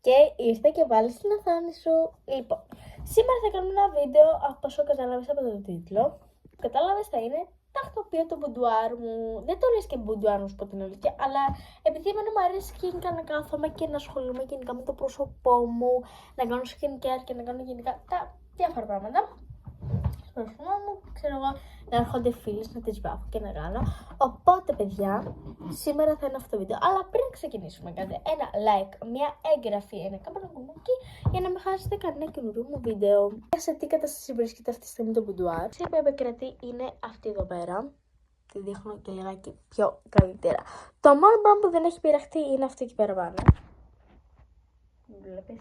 Και ήρθε και βάλει την οθόνη σου. Λοιπόν, σήμερα θα κάνουμε ένα βίντεο, από όσο κατάλαβες από το τίτλο. Κατάλαβες, θα είναι τακτοποιώ το μπουντουάρ μου. Δεν το λες και μπουντουάρ μου, σου πω την αλήθεια, αλλά επειδή εμένα μου αρέσει γενικά να κάθομαι και να ασχολούμαι γενικά με το πρόσωπό μου, να κάνω skincare και να κάνω γενικά τα διάφορα πράγματα. Στο πρόσωπό μου, ξέρω εγώ, να έρχονται φίλες, να τις βάφω και να κάνω. Οπότε, παιδιά, σήμερα θα είναι αυτό το βίντεο. Αλλά πριν ξεκινήσουμε, κάντε ένα like, μια εγγραφή, ένα καμπανάκι για να μην χάσετε κανένα καινούριο μου βίντεο. Σε τι κατάσταση βρίσκεται αυτή τη στιγμή το μπουντουάρ. Η οποία επικρατεί είναι αυτή εδώ πέρα. Τη δείχνω και λιγάκι πιο καλύτερα. Το μόνο πράγμα που δεν έχει πειραχτεί είναι αυτό εκεί πέρα πάνω. Βλέπεις.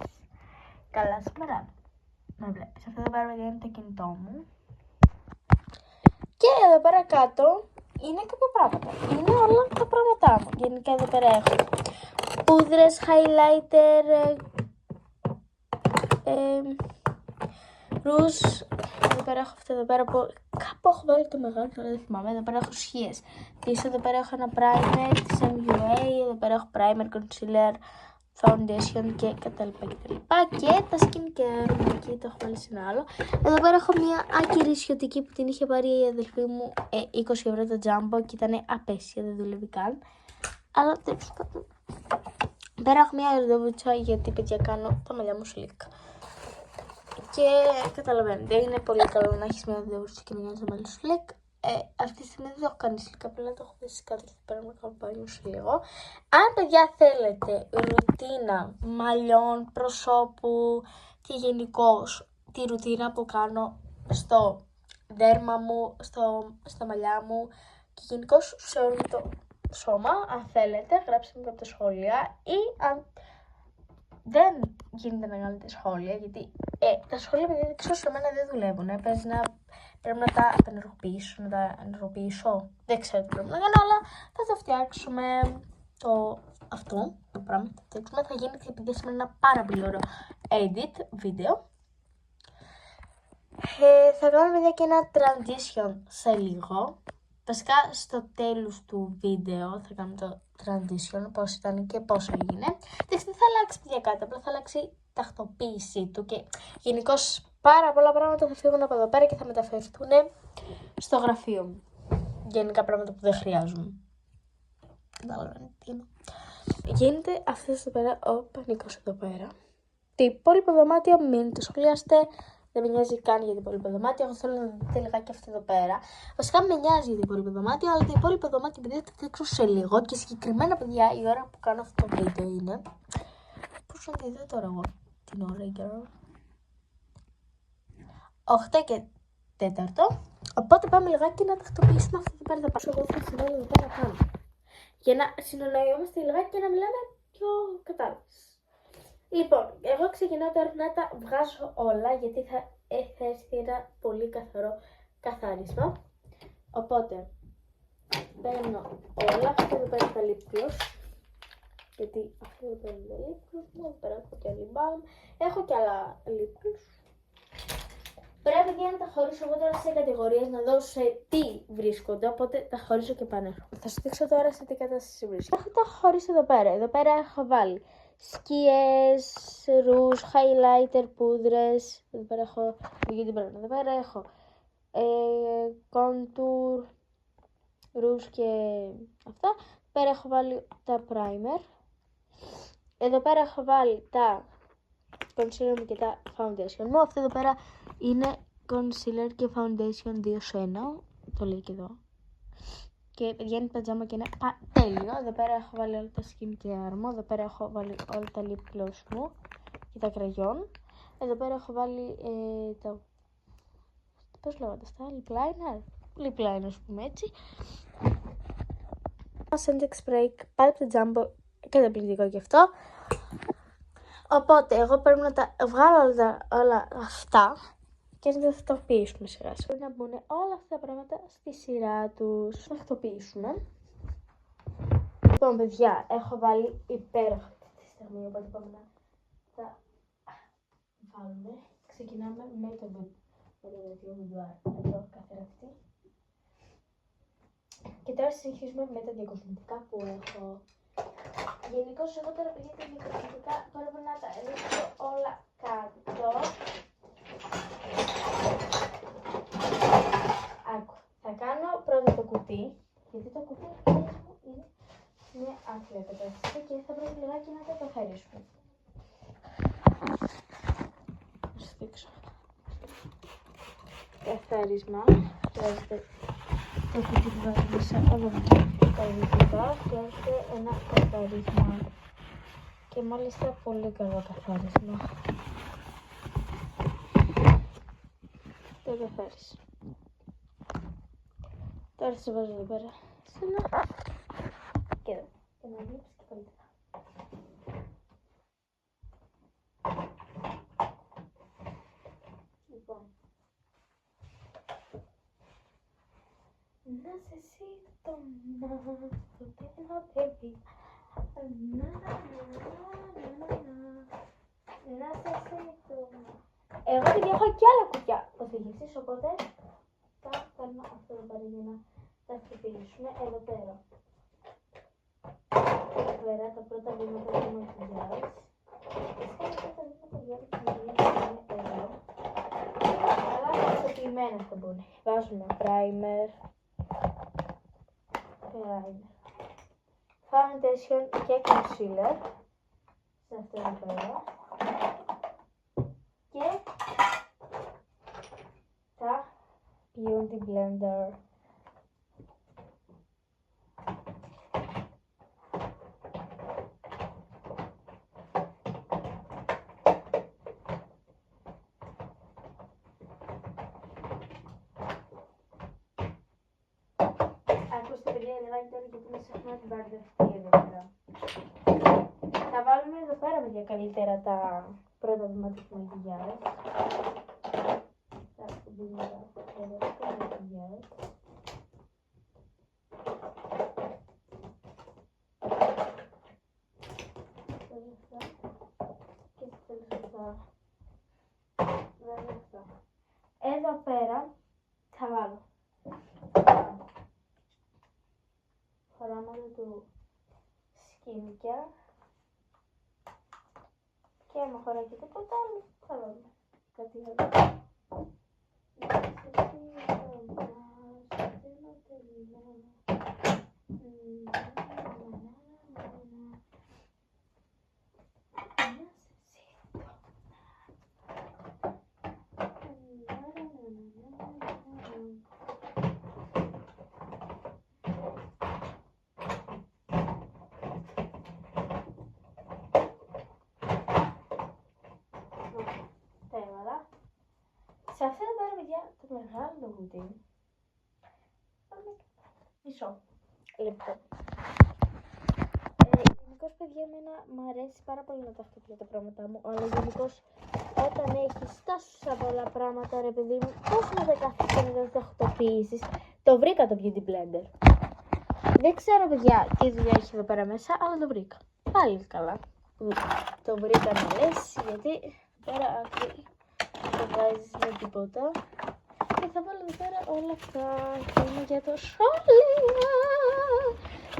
Καλά σήμερα. Με βλέπεις. Αυτό εδώ πέρα είναι το κινητό μου. Και εδώ πέρα κάτω είναι κάποια πράγματα. Είναι όλα τα πράγματά μου. Γενικά εδώ πέρα έχω πούδρες, highlighter, ρούζ. Εδώ πέρα έχω αυτό εδώ πέρα που κάπου έχω βάλει το μεγάλο, τώρα δεν θυμάμαι. Εδώ πέρα έχω σχίες. Πίσω εδώ πέρα έχω ένα primer της MUA. Εδώ πέρα έχω primer, concealer, foundation και κτλ. Και τα skincare, εκεί το έχω βάλει σε ένα άλλο. Εδώ πέρα έχω μια άκυρη ισιωτική που την είχε πάρει η αδελφή μου 20 ευρώ το jumbo και ήταν απέσια, δεν δουλεύει καν. Αλλά τέλος πάντων. Πέρα έχω μια ροντοβούτσα γιατί παιδιά κάνω τα μαλλιά μου slick. Και καταλαβαίνετε, είναι πολύ καλό να έχεις μια ροντοβούτσα και να κάνεις τα μαλλιά σου slick. Αυτή τη στιγμή δεν το έχω κάνει slick, απλά το έχω δέσει κάτω και πέρα να κάνω μπάνιο σε λίγο. Αν παιδιά θέλετε ρουτίνα μαλλιών, προσώπου και γενικώς τη ρουτίνα που κάνω στο δέρμα μου, στα μαλλιά μου και γενικώς σε όλο το σώμα, αν θέλετε γράψτε μου από τα σχόλια ή αν δεν γίνεται να κάνετε σχόλια, γιατί τα σχόλια παιδιά δεν ξέρω σε μένα δεν δουλεύουν, πρέπει να τα ενεργοποιήσω, δεν ξέρω τι πρέπει να κάνω, αλλά θα το φτιάξουμε αυτό το πράγμα, θα γίνει και επειδή σήμερα ένα πάρα πολύ ωραίο edit βίντεο. Θα κάνουμε παιδιά και ένα transition σε λίγο. Βασικά στο τέλος του βίντεο θα κάνουμε το transition, πώς ήταν και πώς έγινε. Δεν θα αλλάξει παιδιά κάτι, απλά θα αλλάξει η τακτοποίησή του και γενικώς πάρα πολλά πράγματα θα φύγουν από εδώ πέρα και θα μεταφερθούν στο γραφείο μου. Γενικά πράγματα που δεν χρειάζομαι. Καταλαβαίνετε τι είναι. Γίνεται αυτό εδώ πέρα ο πανικός εδώ πέρα. Το υπόλοιπο δωμάτιο μην το σχολιάσετε. Δεν με νοιάζει καν για το υπόλοιπο δωμάτιο. Εγώ θέλω να δείτε λιγάκι αυτό εδώ πέρα. Βασικά με νοιάζει για το υπόλοιπο δωμάτιο, αλλά το υπόλοιπο δωμάτιο επειδή θα το δείξω σε λίγο. Και συγκεκριμένα, παιδιά, η ώρα που κάνω αυτό το βίντεο είναι. Πώς να δείτε τώρα εγώ την ώρα, girl. 8 και 4. Οπότε πάμε λιγάκι να τακτοποιήσουμε αυτό εδώ πέρα. Θα πάω εγώ θα συμβάλλω εδώ πέρα πάνω. Για να συνεννοούμαστε λιγάκι και να μιλάμε πιο κατάλαβες. Λοιπόν, εγώ ξεκινάω τώρα να τα βγάζω όλα γιατί θα έρθει ένα πολύ καθαρό καθάρισμα. Οπότε, παίρνω όλα αυτά εδώ πέρα τα lip gloss. Γιατί αυτό εδώ πέρα είναι τα lip gloss μου, εδώ πέρα έχω και lip balm. Έχω και άλλα lip gloss. Πρέπει να τα χωρίσω εγώ τώρα σε κατηγορίες, να δω σε τι βρίσκονται, οπότε τα χωρίσω και πανέρχομαι. Θα σου δείξω τώρα σε τι κατάσταση βρίσκονται. Έχω τα χωρίσει εδώ πέρα. Εδώ πέρα έχω βάλει σκιές, ρούζ, highlighter, πούδρες. Εδώ πέρα έχω εδώ πέρα έχω contour, ρούζ και αυτά. Εδώ πέρα έχω βάλει τα primer. Εδώ πέρα έχω βάλει τα concealer μου και τα foundation μου. Αυτό εδώ πέρα είναι concealer και foundation 2 σε 1. Το λέει και εδώ. Και βγαίνει παντζάμα και είναι τέλειο. Εδώ πέρα έχω βάλει όλα τα skincare μου. Εδώ πέρα έχω βάλει όλα τα lip gloss μου και τα κραγιόν. Εδώ πέρα έχω βάλει τα... πώς λέγονται αυτά, lip liner. Lip liner, ας πούμε έτσι. Sentex spray, πάλι από το Jumbo, καταπληκτικό και αυτό. Οπότε εγώ πρέπει να τα βγάλω όλα αυτά και να τα τακτοποιήσουμε σιγά σιγά. Να μπουν όλα αυτά τα πράγματα στη σειρά τους. Να τακτοποιήσουμε. Λοιπόν, παιδιά, έχω βάλει υπέροχα αυτή τη στιγμή, οπότε πάμε να τα βάλουμε. Ξεκινάμε με το μπουντουάρ, εδώ καθαραυτή. Και τώρα συνεχίζουμε με τα διακοσμητικά που έχω. Γενικώς εγώ τώρα παιδιά τα διακοσμητικά τώρα πρέπει να τα καθαρίσουμε. Θα σας δείξω. Καθάρισμα. Χρειάζεται το κουτί που βάζει μέσα όλα τα υλικά. Χρειάζεται ένα καθάρισμα. Και μάλιστα πολύ καλό καθάρισμα. Το καθάρισα. Τώρα σε βάζω εδώ πέρα. Και εδώ. Και να βλέπει και καλύτερα. Λοιπόν. Να σε σύντομα στο τέλο baby. Να σε σύντομα. Εγώ παιδιά έχω και άλλα κουτιά οδήγησης, οπότε θα κάνουμε αυτό εδώ πέρα για να τα χτυπήσουμε εδώ πέρα. Εδώ πέρα τα πρώτα βήματα του μακιγιάζ. Φυσικά τα πρώτα βήματα του μακιγιάζ είναι εδώ. Αλλά χρησιμοποιημένα θα μπουν. Βάζουμε primer. Foundation και concealer. Σε αυτό εδώ πέρα. Και τα Beauty Blender. Ακούστε παιδιά, λιγάκι τώρα γιατί μας έχουμε την μπαρδευτεί εδώ πέρα. Θα βάλουμε εδώ πέρα παιδιά καλύτερα τα πρώτα βήματα του μακιγιάζ. Τα βήματα εδώ του μακιγιάζ. Και τελευταία. Εδώ πέρα θα βάλω χρώματα του skincare. Και άμα χωράει και τίποτα άλλο, θα βάλουμε κάτι άλλο. Σε αυτό εδώ πέρα παιδιά το μεγάλο κουτί. Μισό λεπτό. Γενικώς παιδιά εμένα μου αρέσει πάρα πολύ να τα χτυπήσω τα πράγματά μου. Αλλά γενικώς όταν έχεις τόσα πολλά πράγματα ρε παιδί μου, πώς να τα κάθεσαι και να τα τακτοποιήσεις. Το βρήκα το Beauty Blender. Δεν ξέρω παιδιά τι δουλειά έχει εδώ πέρα μέσα, αλλά το βρήκα. Πάλι καλά. Το βρήκα να λες, γιατί πέρα άκρη το βάζεις με τίποτα. Και θα βάλω εδώ πέρα όλα αυτά. Και είναι για το σχόλιο.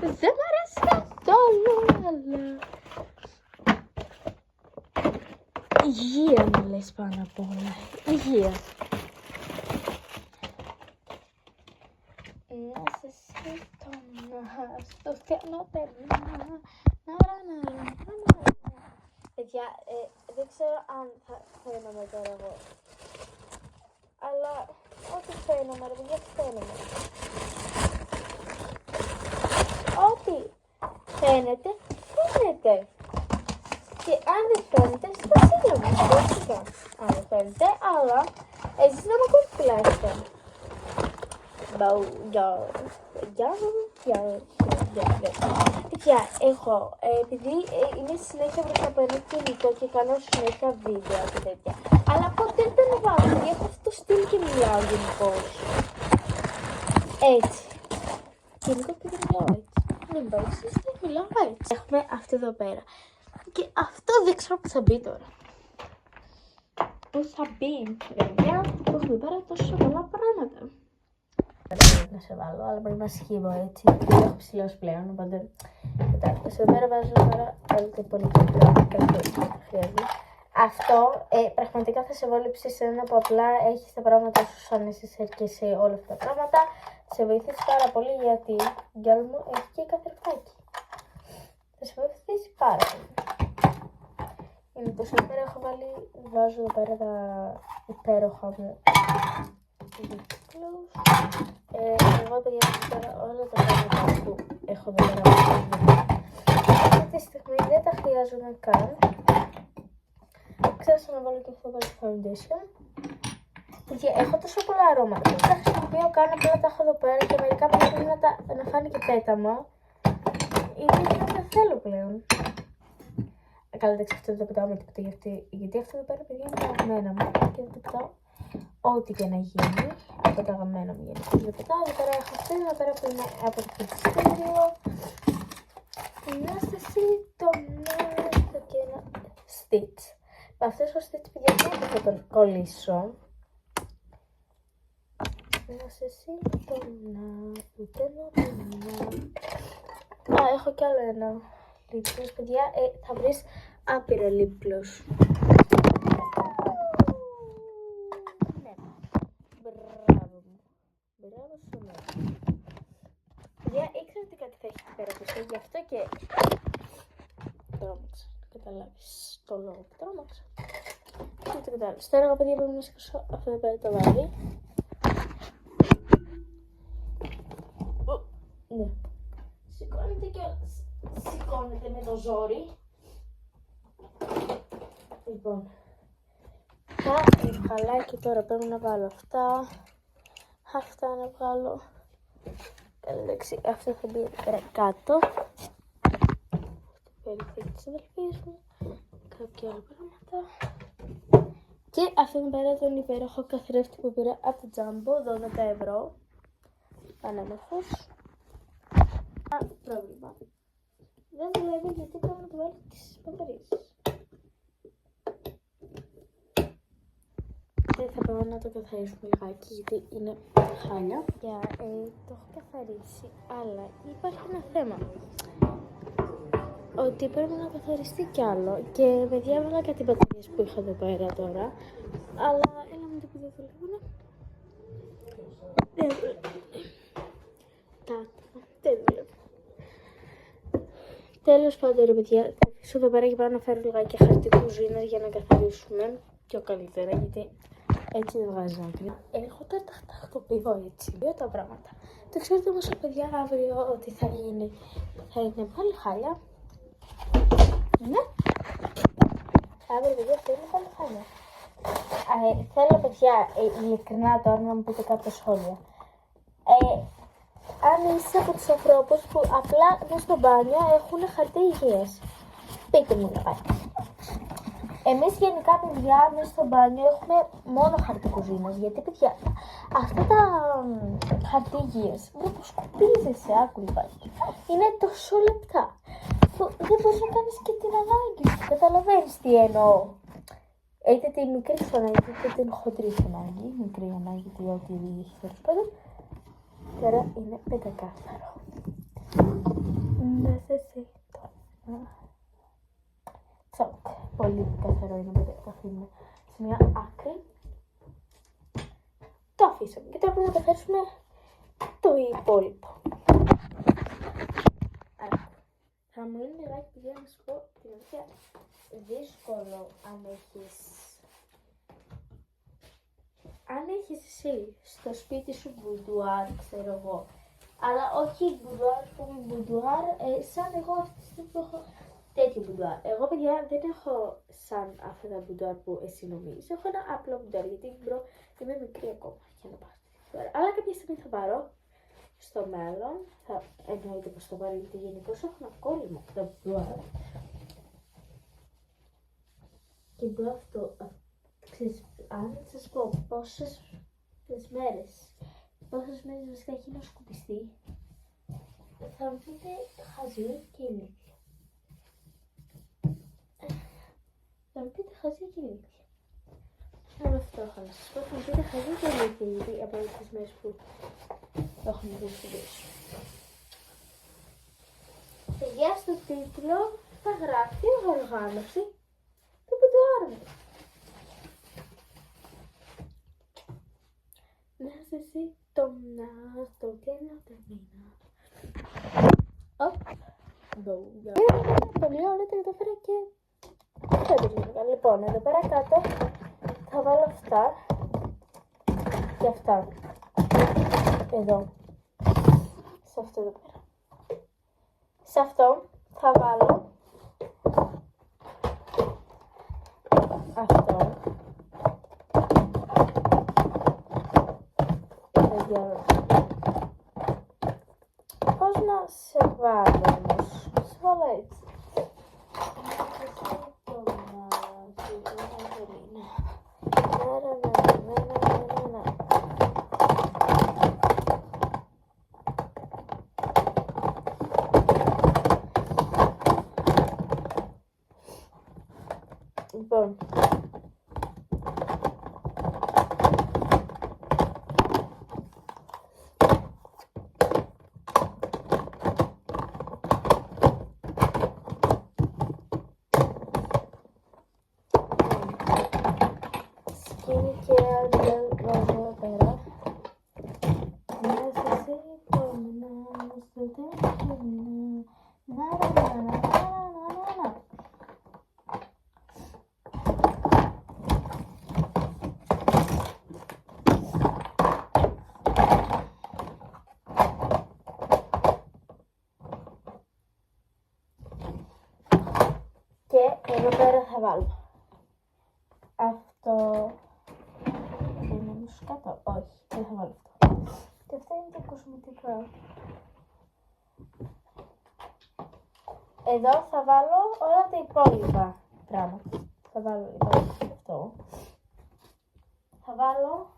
Δεν μ' αρέσει καθόλου, αλλά υγεία μου λες πάνω απ' όλα. Υγεία. Να σε σύντομα στο στενό περνά. Παιδιά, δεν ξέρω αν θα φαίνομαι τώρα εγώ. Αλλά ό,τι φαίνομαι, ρε παιδιά, φαίνομαι. Ό,τι φαίνεται, φαίνεται. Και αν δεν φαίνεται, στα σύλλογα, φυσικά. Αν δεν φαίνεται, αλλά εσείς να με ακούτε τουλάχιστον. Παιδιά, έχω, επειδή είμαι συνέχεια μπροστά από ένα κινητό και κάνω συνέχεια βίντεο και τέτοια. Αλλά ποτέ δεν βάζω, γιατί έχω αυτό το στυλ και μιλάω γενικώς. Έτσι. Γενικώς και δεν μιλάω έτσι. Δεν μιλάω έτσι, δεν μιλάω έτσι. Έχουμε αυτό εδώ πέρα. Και αυτό δεν ξέρω που θα μπει τώρα. Πού θα μπει, παιδιά, που έχουμε πέρα τόσο πολλά πράγματα. Δεν να σε βάλω, αλλά πρέπει να σχήβω έτσι. Δεν έχω ψηλώσει πλέον, οπότε κοιτάξτε, εδώ πέρα βάζω τώρα πολύ χρειάζεται. Αυτό πραγματικά θα σε βόλεψει σε ένα που απλά έχει τα πράγματα σου σαν necessaire και σε όλα αυτά τα πράγματα. Σε βοηθήσει πάρα πολύ γιατί η γκάλ μου έχει και καθρεφτάκι. Θα σε βοηθήσει πάρα πολύ. Συνήθως εδώ πέρα έχω βάλει, βάζω εδώ πέρα τα υπέροχα μου λίπλους. Εγώ παιδιά εδώ πέρα όλα τα πράγματα που έχω εδώ πέρα αυτή τη στιγμή δεν τα χρειάζομαι καν. Ξέχασα να βάλω και αυτό το foundation. Παιδιά, έχω τόσο πολλά αρώματα. Δεν τα χρησιμοποιώ καν, απλά τα έχω εδώ πέρα και μερικά πρέπει να φάνε και πέταμα. Γιατί δεν θέλω πλέον. Καλά, εντάξει, αυτό δεν το πετάω με τίποτα γιατί αυτό εδώ πέρα, παιδιά, είναι τα αγαπημένα μου και δεν το πετάω ό,τι και να γίνει από τα αγαπημένα μου γενικά. Δεν πετάω, εδώ πέρα έχω αυτή, εδώ πέρα που είναι από το φροντιστήριο. Την αίσθηση, το νέο και ένα stitch. Αυτός ο stitch, παιδιά, δεν θα τον κολλήσω. Την αίσθηση, το να. Α, έχω κι άλλο ένα λίπλος, παιδιά, θα βρεις άπειρο λίπλος. Ναι, μπράβο μου, μπράβο σου ναι. Παιδιά, ήξερα ότι κάτι θα έχει εκεί πέρα πίσω, γι' αυτό και τρόμαξα, καταλάβεις το λόγο που τρόμαξα. Και το κατάλαβες. Τώρα εγώ, παιδιά, πρέπει να σηκώσω αυτό εδώ πέρα το βάρη. Ναι. Σηκώνεται κιόλας. Σηκώνεται με το ζόρι. Λοιπόν, τα χαλάκι τώρα πρέπει να βάλω αυτά. Αυτά να βγάλω. Εντάξει, αυτό θα μπει κάτω. Περιφέρει της αδελφής μου. Κάποια άλλα πράγματα. Και αυτό εδώ πέρα τον υπέροχο καθρέφτη που πήρα από το Jumbo, 12 ευρώ. Πανέμορφος. Πρόβλημα. Δεν δουλεύει γιατί πρέπει να του βάλει τις μπαταρίες. Δεν θα πάω να το καθαρίσουμε λιγάκι γιατί είναι χάλια. Το έχω καθαρίσει, αλλά υπάρχει ένα θέμα. Ότι πρέπει να καθαριστεί κι άλλο και με διάβαλα κάτι μπαταρίες που είχα εδώ πέρα τώρα. Αλλά έλα μου το που δεν δουλεύουνε. Δεν δουλεύουν. Δεν δουλεύουν. Τέλος πάντων, ρε παιδιά, θα αφήσω εδώ πέρα και πάω να φέρω λιγάκι χαρτί κουζίνας για να καθαρίσουμε πιο καλύτερα, γιατί έτσι δεν βγάζει άκρη. Έχω τώρα τα τακτοποιώ έτσι, δύο τα πράγματα. Το ξέρετε όμως, παιδιά, αύριο ότι θα γίνει, θα είναι πάλι χάλια. Ναι. Αύριο, παιδιά, θα είναι πάλι χάλια. Θέλω, παιδιά, ειλικρινά τώρα να μου πείτε κάποια σχόλια. Αν είσαι από τους ανθρώπους που απλά μέσα στο μπάνιο έχουν χαρτί υγείας, πείτε μου λιγάκι. Εμείς γενικά, παιδιά, μέσα στο μπάνιο έχουμε μόνο χαρτί κουζίνας, γιατί, παιδιά, αυτά τα χαρτί υγείας δεν που σκουπίζεσαι, άκου λιγάκι. Είναι τόσο λεπτά που δεν μπορείς να κάνεις και την ανάγκη σου. Καταλαβαίνεις τι εννοώ. Είτε τη μικρή σου ανάγκη, είτε την χοντρή σου ανάγκη. Μικρή ανάγκη, τι ό,τι έχει τέλος πάντων. Τώρα είναι πεντακάθαρο. Να σε ζητώ. Τσοκ. Πολύ καθαρό είναι, παιδιά. Το αφήνουμε σε μια άκρη. Το αφήσαμε. Και τώρα πρέπει να καθαρίσουμε το υπόλοιπο. Άρα, θα μου είναι λιγάκι, παιδιά, να σου πω την αλήθεια, δύσκολο αν έχεις εσύ στο σπίτι σου μπουντουάρ, ξέρω εγώ, αλλά όχι μπουντουάρ, πούμε μπουντουάρ, σαν εγώ αυτή τη στιγμή που έχω τέτοιο μπουντουάρ. Εγώ, παιδιά, δεν έχω σαν αυτά τα μπουντουάρ που εσύ νομίζεις. Έχω ένα απλό μπουντουάρ, γιατί είμαι μικρή ακόμα για να πάρω τέτοιο μπουντουάρ. Αλλά κάποια στιγμή θα πάρω στο μέλλον, εννοείται πως θα πάρω, γιατί γενικώς έχω ένα κόλλημα από τα μπουντουάρ. Και μπρο αυτό, ξέρεις, αν σας πω πόσες μέρες βασικά έχει να σκουπιστεί, θα μου πείτε χαζή και ηλίθεια. Θα μου πείτε χαζή και ηλίθεια. Αλλά αυτό έχω να σας πω, θα μου πείτε χαζή και ηλίθεια, γιατί από τις μέρες που έχουν δουλέψει. Παιδιά, στο τίτλο θα γράφει οργάνωση του μπουντουάρ. Να σε ζητώνα στο τέλος του μήνα. Οπ. Πολύ ωραία, το κατάφερα και Λοιπόν, εδώ πέρα κάτω θα βάλω αυτά και αυτά. Εδώ. Σε αυτό εδώ πέρα. Σε αυτό θα βάλω αυτό. Πώς να σε βάλω όμως? Σε βάλω έτσι. Λοιπόν, skincare gel βάζω εδώ πέρα. Necesito menos de terminar. Και εδώ πέρα θα βάλω αυτό. Είναι μουσικάτο? Όχι, δεν θα βάλω αυτό. Και αυτά είναι τα κοσμητικά. Εδώ θα βάλω όλα τα υπόλοιπα πράγματα. Θα βάλω λοιπόν αυτό. Θα βάλω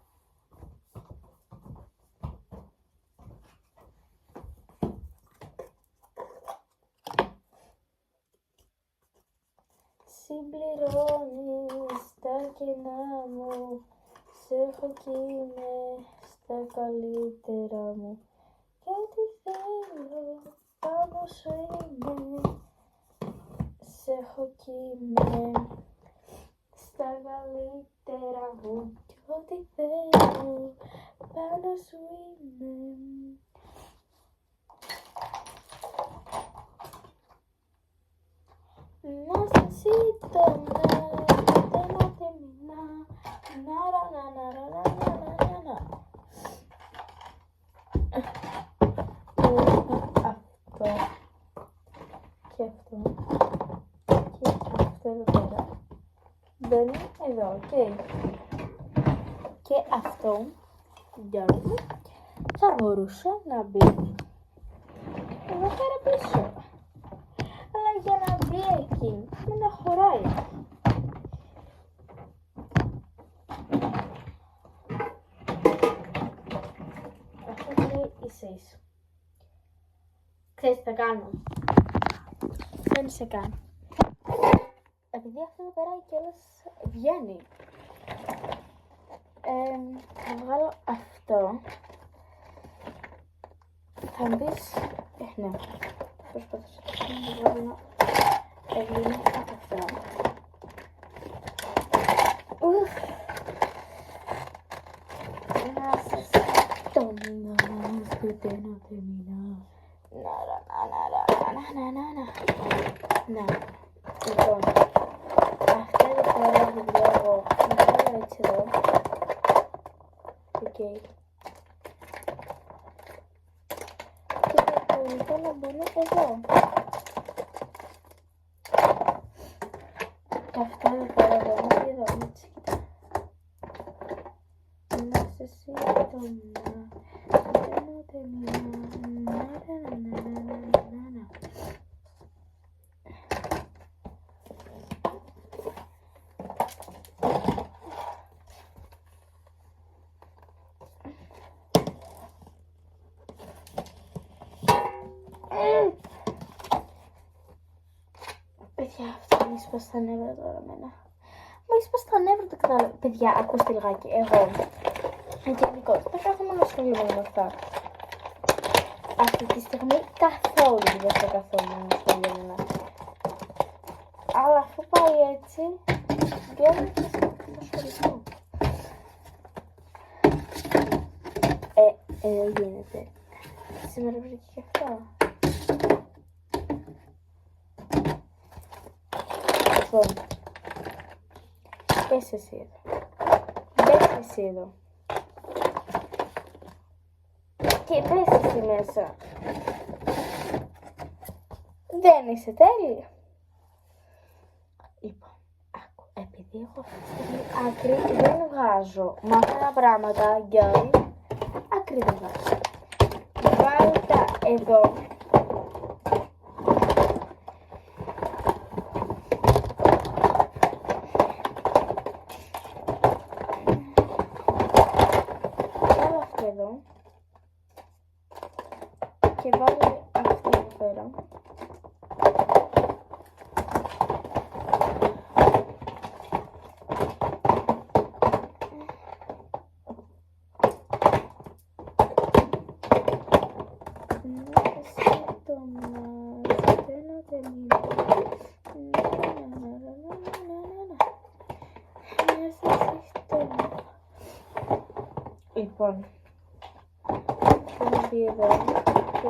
συμπληρώνεις τα κενά μου, σε έχω κι είμαι στα καλύτερα μου. Και ό,τι θέλω πάνω σου είμαι, σε έχω κι είμαι στα καλύτερα μου. Και ό,τι θέλω πάνω σου είμαι. Necesito να terminar. Αυτό και αυτό και αυτό εδώ πέρα μπαίνει εδώ, οκ. Και αυτό θα μπορούσε να μπει εδώ πέρα πίσω. Αλλά για να μπει εκεί, να χωράει. Αυτό είναι ίσα-ίσα. Ξέρεις τι θα κάνω? Δεν σε κάνω. Επειδή αυτό εδώ πέρα κιόλας βγαίνει, θα βγάλω αυτό. Θα μπεις, ναι. Προσπάθησα να βγάλω Ευλύνει από αυτά. Να σας το μήνα, σπίτι να θεμινά. Να, λοιπόν, αυτά εδώ πέρα βιβλία εγώ να βάλω έτσι εδώ. Οκ. Και το υπόλοιπο να μπουν εδώ. Και αυτά εδώ πέρα εδώ, και εδώ, έτσι, κοίτα. Necesito no terminar. Παιδιά, αυτό μου έσπασε τα νεύρα τώρα εμένα. Μου έσπασε τα νεύρα, το κατάλαβα. Παιδιά, ακούστε λιγάκι, εγώ γενικότερα κάθομαι να ασχολούμαι με αυτά. Αυτή τη στιγμή καθόλου δεν θα καθόλου να ασχολούμαι με αυτά. Αλλά αφού πάει έτσι, βγαίνω και θα ασχοληθώ. Εδώ γίνεται. Σήμερα βρήκε και αυτό. Λοιπόν, Πες εσύ εδώ. Μπες εσύ εδώ. Και μπες εσύ μέσα. Δεν είσαι τέλεια. Λοιπόν, άκου, επειδή έχω αυτή τη στιγμή άκρη δεν βγάζω μαύρα πράγματα, γκάλι, άκρη δεν βγάζω. Βάλ' τα εδώ. Βάλω αυτό εδώ. Και βάλω αυτό εδώ πέρα. Λοιπόν, θα να μπει εδώ και αυτό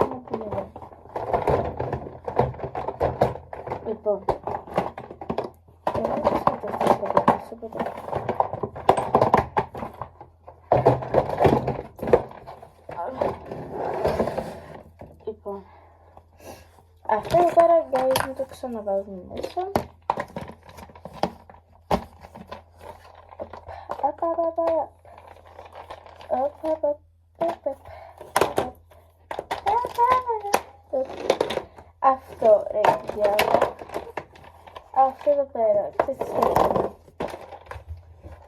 να μπει εδώ. Λοιπόν, λοιπόν, αυτό εδώ πέρα, guys, να το ξαναβάζουμε μέσα. Αυτό, ρε διάλογο. Αυτό εδώ πέρα, ξέρεις τι σκέφτομαι.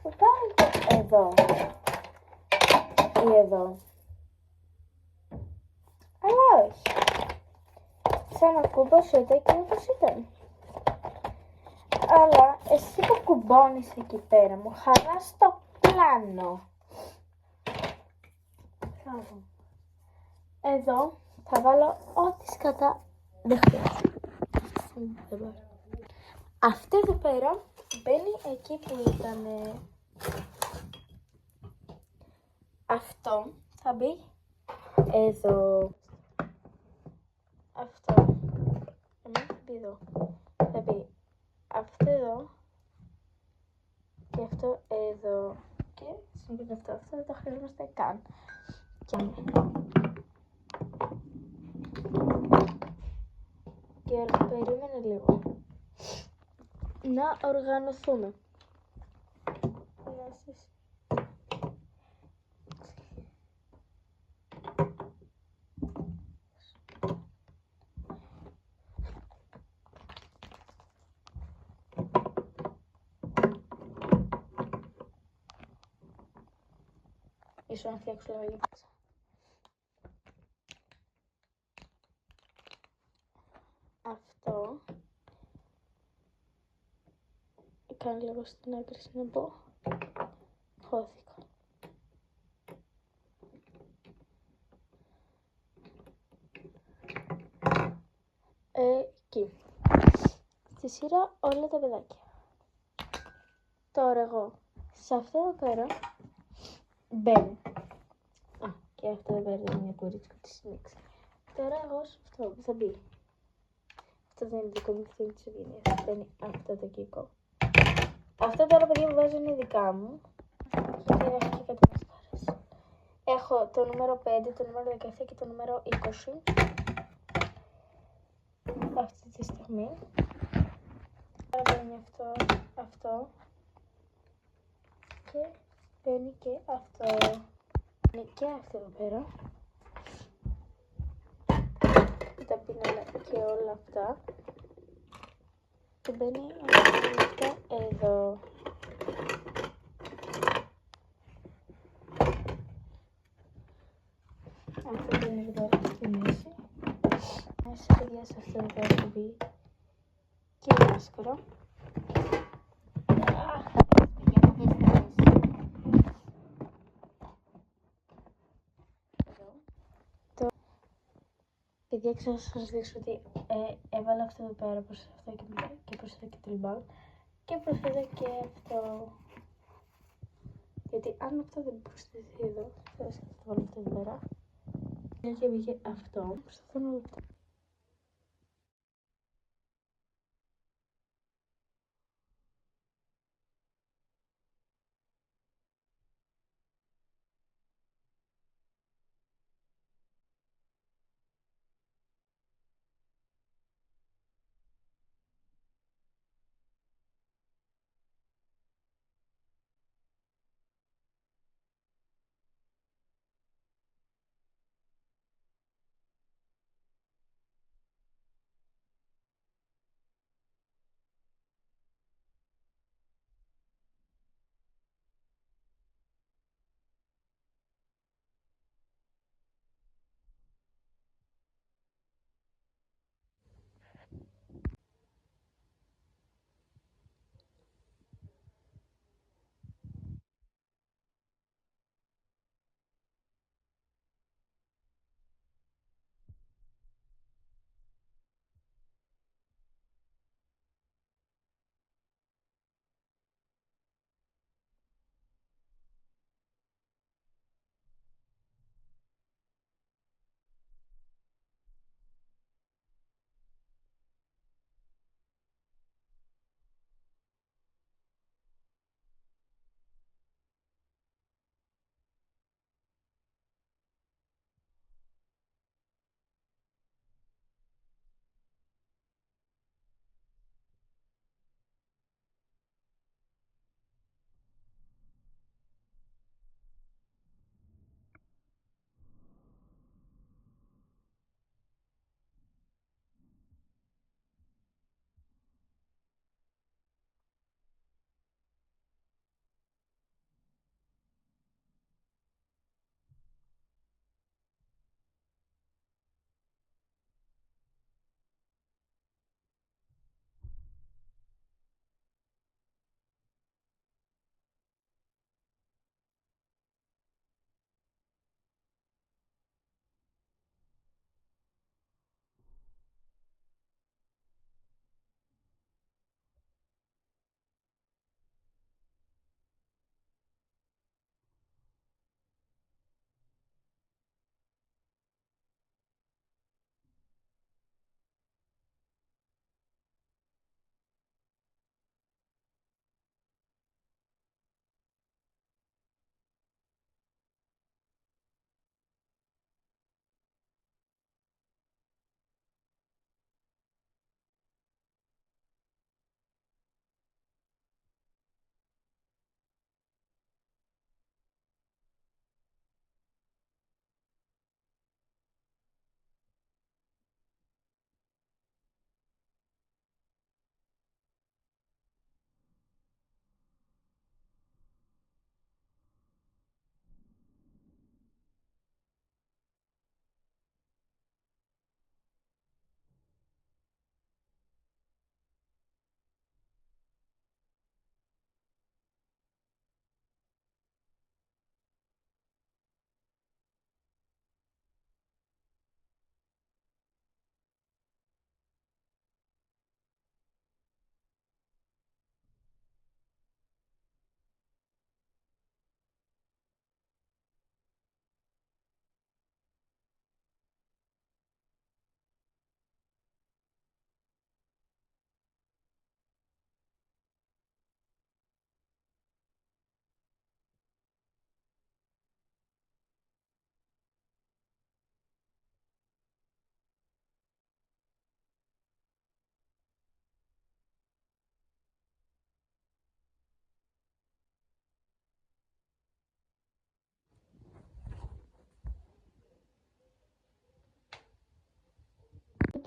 Το πάρω εδώ ή εδώ. Αλλά όχι. Ξανακούμπωσε το εκεί όπως ήταν. Αλλά εσύ που κουμπώνεις εκεί πέρα μου χαλάς το πλάνο. Εδώ θα βάλω ό,τι σκατά δεν χρειάζεται. Αυτό εδώ πέρα μπαίνει εκεί που ήταν. Αυτό θα μπει εδώ. Αυτό θα μπει εδώ. Θα μπει αυτό εδώ και αυτό εδώ. Και συμβαίνει αυτό. Αυτό δεν το χρειαζόμαστε καν. Και περίμενε λίγο. Να οργανωθούμε. Ίσως να φτιάξω λίγο. Αυτό. Κάνω λίγο στην άκρη να πω. Χώθηκα. Εκεί. Στη σειρά όλα τα παιδάκια. Τώρα εγώ σε αυτό εδώ πέρα μπαίνω. Και αυτό εδώ πέρα είναι μια κορίτσια που τη συνήξε. Τώρα εγώ σε αυτό που θα μπει. Αυτό δεν είναι δικό μου, αυτό είναι της Ευγενίας. Αυτό είναι αυτό το κικό. Αυτά τώρα παιδιά που βάζω είναι δικά μου. Και έχω και κάτι μασκάρες. Έχω το νούμερο 5, το νούμερο 17 και το νούμερο 20. Αυτή τη στιγμή. Τώρα μπαίνει αυτό. Και μπαίνει και αυτό. Είναι και αυτό εδώ πέρα. Τα πίναλα και όλα αυτά. Και μπαίνει όλα αυτά εδώ. Αυτό μπαίνει εδώ πέρα στη μέση. Μέσα παιδιά σε αυτό εδώ πέρα θα μπει και η μάσκαρα. Παιδιά, ξέρω να σας δείξω ότι έβαλα αυτό εδώ πέρα προς αυτό και προς αυτό και το λιμπάν και προς εδώ και αυτό. Γιατί αν αυτό δεν προσθεθεί εδώ, θα βάλω αυτό εδώ πέρα. Και βγήκε αυτό. Προσπαθώ να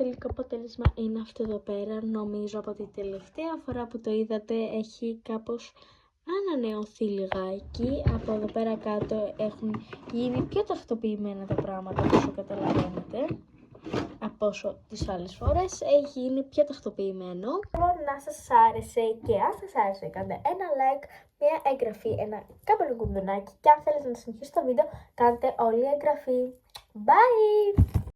τελικό αποτέλεσμα είναι αυτό εδώ πέρα. Νομίζω από την τελευταία φορά που το είδατε έχει κάπως ανανεωθεί λιγάκι. Από εδώ πέρα κάτω έχουν γίνει πιο τακτοποιημένα τα πράγματα, όσο καταλαβαίνετε. Από όσο τις άλλες φορές έχει γίνει πιο τακτοποιημένο. Να σας άρεσε, και αν σας άρεσε κάντε ένα like, μια εγγραφή, ένα καπελοκουδουνάκι, και αν θέλετε να συνεχίσετε το βίντεο κάντε όλη εγγραφή. Bye!